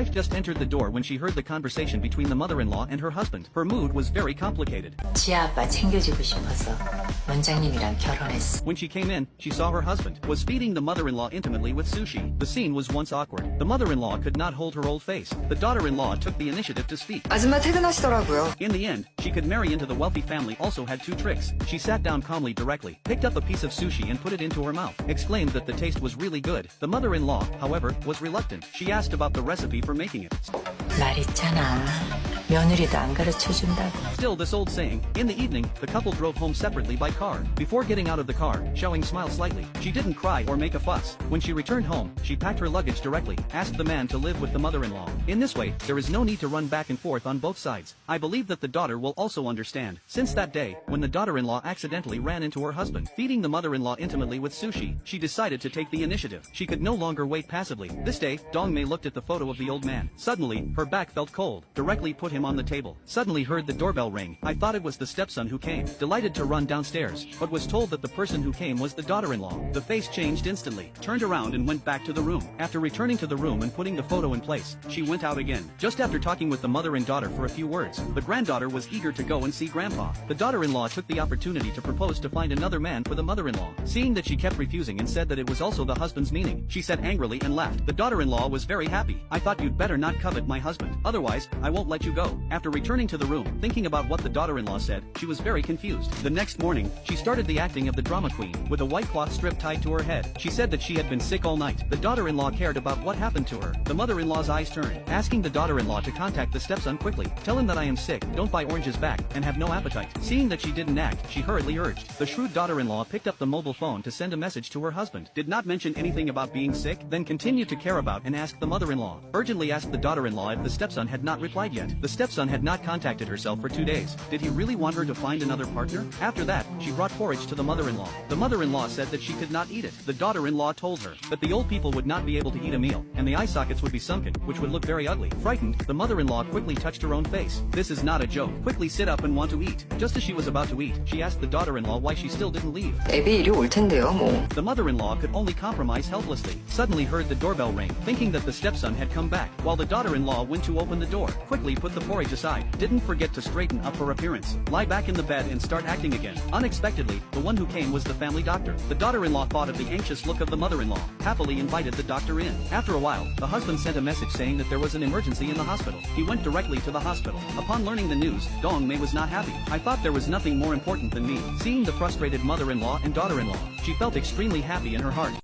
Wife just entered the door when she heard the conversation between the mother-in-law and her husband. Her mood was very complicated. 지아빠 챙겨주고 싶어서 원장님이랑 결혼했어. When she came in, she saw her husband was feeding the mother-in-law intimately with sushi. The scene was once awkward. The mother-in-law could not hold her old face. The daughter-in-law took the initiative to speak. 아줌마 퇴근하시더라고요. In the end, she could marry into the wealthy family. Also had two tricks. She sat down calmly directly, picked up a piece of sushi and put it into her mouth, exclaimed that the taste was really good. The mother-in-law, however, was reluctant. She asked about the recipe for making it. 말 있잖아. 며느리도 안 가르쳐준다고. Still this old saying. In the evening, the couple drove home separately by car. Before getting out of the car, Showing smiled slightly. She didn't cry or make a fuss. When she returned home, she packed her luggage directly, asked the man to live with the mother-in-law. In this way, there is no need to run back and forth on both sides. I believe that the daughter will also understand. Since that day, when the daughter-in-law accidentally ran into her husband, feeding the mother-in-law intimately with sushi, she decided to take the initiative. She could no longer wait passively. This day, Dong-mei looked at the photo of the old man. Suddenly, her back felt cold. Directly put him on the table. Suddenly heard the doorbell ring. I thought it was the stepson who came. Delighted to run downstairs, but was told that the person who came was the daughter-in-law. The face changed instantly. Turned around and went back to the room. After returning to the room and putting the photo in place, she went out again. Just after talking with the mother and daughter for a few words, the granddaughter was eager to go and see grandpa. The daughter-in-law took the opportunity to propose to find another man for the mother-in-law. Seeing that she kept refusing and said that it was also the husband's meaning, she said angrily and left. The daughter-in-law was very happy. I thought you'd better not covet my husband. Otherwise, I won't let you go. After returning to the room, thinking about what the daughter-in-law said, she was very confused. The next morning, she started the acting of the drama queen, with a white cloth strip tied to her head. She said that she had been sick all night. The daughter-in-law cared about what happened to her. The mother-in-law's eyes turned, asking the daughter-in-law to contact the stepson quickly. Tell him that I am sick, don't buy oranges back, and have no appetite. Seeing that she didn't act, she hurriedly urged. The shrewd daughter-in-law picked up the mobile phone to send a message to her husband. Did not mention anything about being sick, then continued to care about and ask the mother-in-law. Urgently asked the daughter-in-law if the stepson had not replied yet. The stepson had not contacted herself for 2 days. Did he really want her to find another partner? After that, she brought porridge to the mother-in-law. The mother-in-law said that she could not eat it. The daughter-in-law told her that the old people would not be able to eat a meal, and the eye sockets would be sunken, which would look very ugly. Frightened, the mother-in-law quickly touched her own face. This is not a joke. Quickly sit up and want to eat. Just as she was about to eat, she asked the daughter-in-law why she still didn't leave. 애비 이리 올 텐데요, 뭐. The mother-in-law could only compromise helplessly. Suddenly heard the doorbell ring, thinking that the stepson had come back, while the daughter-in-law went to open the door. Quickly put the porridge aside. Didn't forget to straighten up her appearance. Lie back in the bed and start acting again. Unexpectedly, the one who came was the family doctor. The daughter-in-law thought of the anxious look of the mother-in-law, happily invited the doctor in. After a while, the husband sent a message saying that there was an emergency in the hospital. He went directly to the hospital. Upon learning the news, Dong-mei was not happy. I thought there was nothing more important than me. Seeing the frustrated mother-in-law and daughter-in-law, she felt extremely happy in her heart.